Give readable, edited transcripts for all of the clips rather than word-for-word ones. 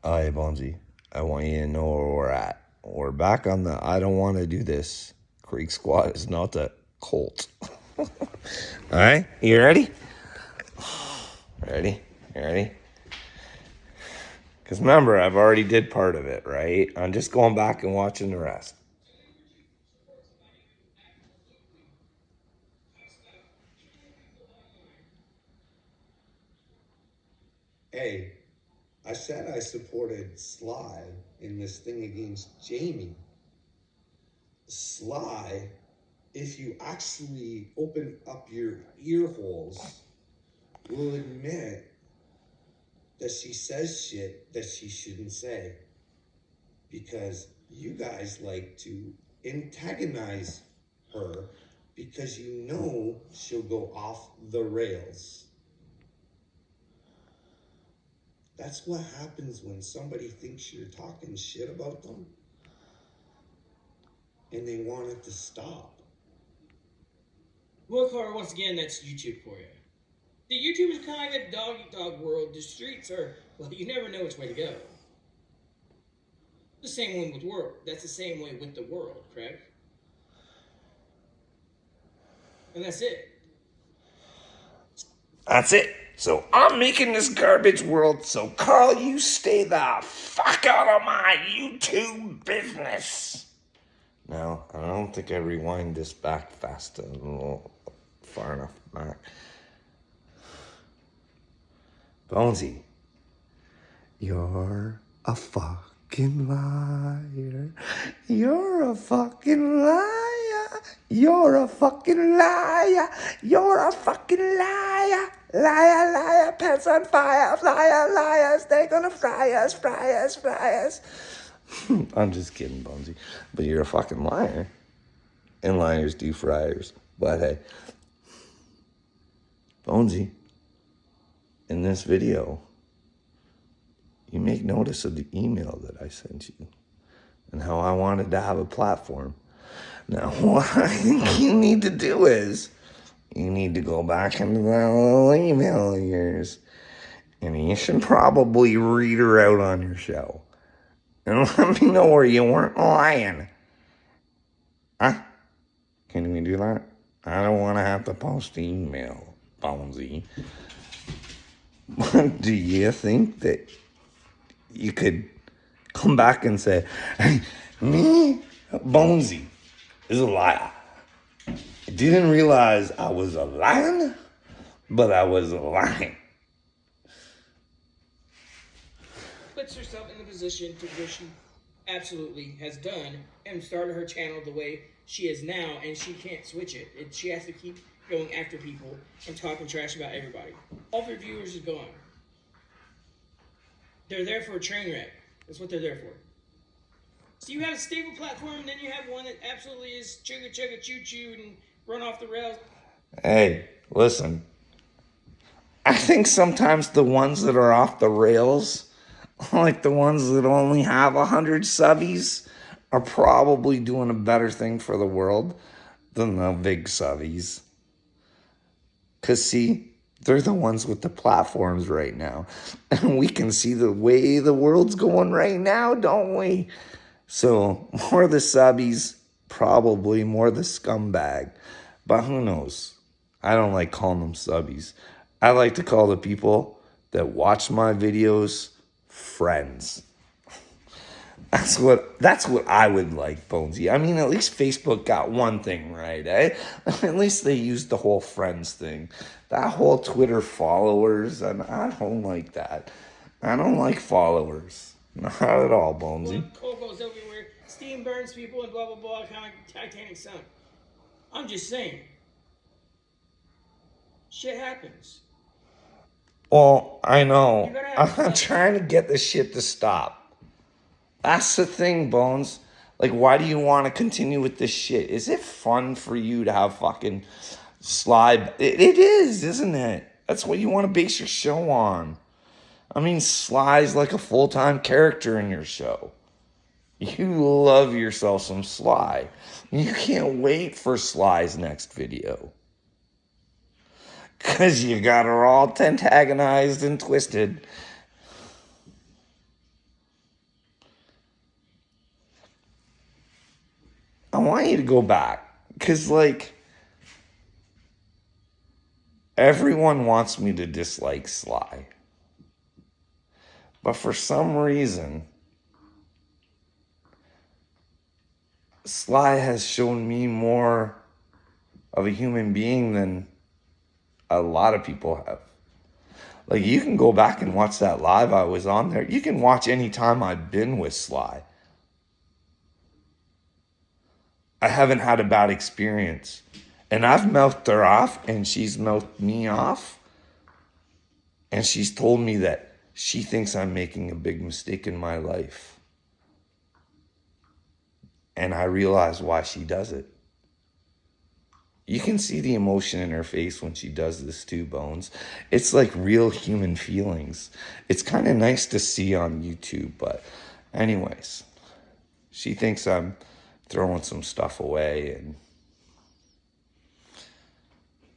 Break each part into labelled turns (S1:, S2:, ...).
S1: Hi, Bonzi. I want you to know where we're at. We're back on the I don't want to do this. Creek Squad is not a cult. All right, you ready? Ready? You ready? Because remember, I've already did part of it, right? I'm just going back and watching the rest.
S2: Hey, I said I supported Sly in this thing against Jamie. Sly, if you actually open up your ear holes, will admit that she says shit that she shouldn't say. Because you guys like to antagonize her because you know she'll go off the rails. That's what happens when somebody thinks you're talking shit about them and they want it to stop.
S3: Well, Carl, once again, that's YouTube for you. The YouTube is kind of like a dog eat dog world. The streets are, well, you never know which way to go. The same way with world. That's the same way with the world, correct? And that's it.
S1: That's it. So I'm making this garbage world. So Carl, you stay the fuck out of my YouTube business. Now, I don't think I rewind this back fast enough, far enough back. Bonesy, you're a fucking liar. You're a fucking liar. You're a fucking liar. You're a fucking liar. Liar, liar, pants on fire. Liar, liars, they're gonna fry us, fry us, fry us. I'm just kidding, Bonesy. But you're a fucking liar. And liars do fryers. But hey, Bonesy, in this video, you make notice of the email that I sent you and how I wanted to have a platform. Now, what I think you need to do is you need to go back into that little email of yours and you should probably read her out on your show and let me know where you weren't lying. Huh? Can we do that? I don't want to have to post the email, Bonesy. But do you think that you could come back and say, hey, me, Bonesy, is a liar. I didn't realize I was a lion, but I was lying.
S3: Puts herself in the position to where she absolutely has done and started her channel the way she is now, and she can't switch it. She has to keep going after people and talking trash about everybody. All of her viewers is gone. They're there for a train wreck. That's what they're there for. So you have a stable platform, then you have one that absolutely is chugga chugga choo choo and run off the rails.
S1: Hey, listen. I think sometimes the ones that are off the rails, like the ones that only have 100 subbies, are probably doing a better thing for the world than the big subbies. Because, see, they're the ones with the platforms right now. And we can see the way the world's going right now, don't we? So, more the subbies, probably more the scumbag. But who knows? I don't like calling them subbies. I like to call the people that watch my videos friends. That's what I would like, Bonesy. I mean, at least Facebook got one thing right, eh? At least they used the whole friends thing. That whole Twitter followers, and I don't like that. I don't like followers. Not at all, Bonesy.
S3: Coal goes everywhere, steam burns people, and blah blah blah, kind of like Titanic sunk. I'm just saying. Shit happens.
S1: Well, I know. I'm trying to get this shit to stop. That's the thing, Bones. Like, why do you want to continue with this shit? Is it fun for you to have fucking Sly? It is, isn't it? That's what you want to base your show on. I mean, Sly's like a full-time character in your show. You love yourself some Sly. You can't wait for Sly's next video. Because you got her all antagonized and twisted. I want you to go back. Because, like, everyone wants me to dislike Sly. But for some reason, Sly has shown me more of a human being than a lot of people have. Like, you can go back and watch that live I was on there. You can watch any time I've been with Sly. I haven't had a bad experience. And I've mouthed her off, and she's mouthed me off. And she's told me that she thinks I'm making a big mistake in my life. And I realize why she does it. You can see the emotion in her face when she does this too, Bones. It's like real human feelings. It's kind of nice to see on YouTube, but anyways, she thinks I'm throwing some stuff away, and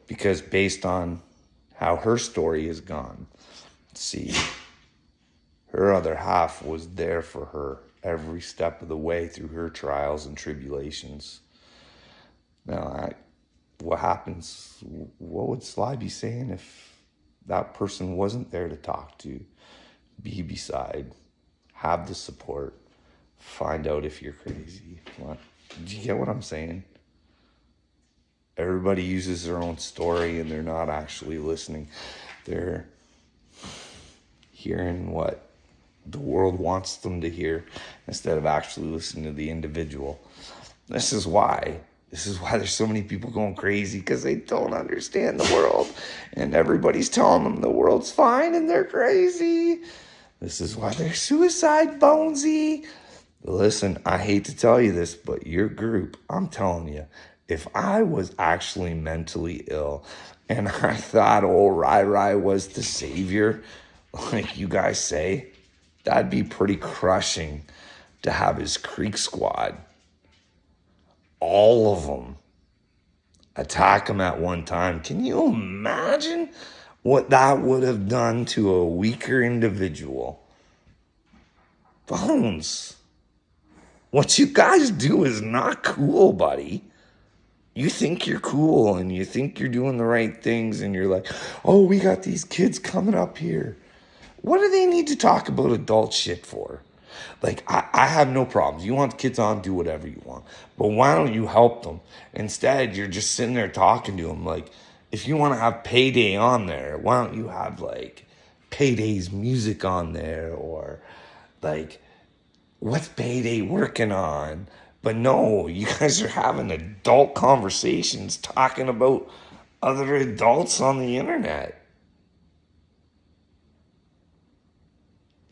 S1: because based on how her story has gone, see, her other half was there for her every step of the way through her trials and tribulations. Now, what happens? What would Sly be saying if that person wasn't there to talk to, be beside, have the support, find out if you're crazy? What? Do you get what I'm saying? Everybody uses their own story and they're not actually listening. They're hearing what the world wants them to hear instead of actually listening to the individual. This is why there's so many people going crazy, because they don't understand the world. And everybody's telling them the world's fine and they're crazy. This is why they're suicide, Bonesy. Listen, I hate to tell you this, but your group, I'm telling you, if I was actually mentally ill and I thought old Rai Rai was the savior, like you guys say, that'd be pretty crushing to have his Creek Squad, all of them, attack him at one time. Can you imagine what that would have done to a weaker individual? Bones, what you guys do is not cool, buddy. You think you're cool and you think you're doing the right things, and you're like, oh, we got these kids coming up here. What do they need to talk about adult shit for? Like, I have no problems. You want kids on, do whatever you want. But why don't you help them? Instead, you're just sitting there talking to them. Like, if you want to have Payday on there, why don't you have, like, Payday's music on there? Or, like, what's Payday working on? But no, you guys are having adult conversations talking about other adults on the internet.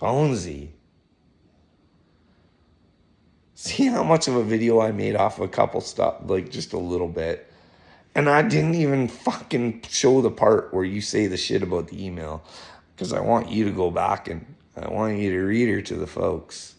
S1: Bonesy. See how much of a video I made off of a couple stuff, like just a little bit. And I didn't even fucking show the part where you say the shit about the email, because I want you to go back and I want you to read her to the folks.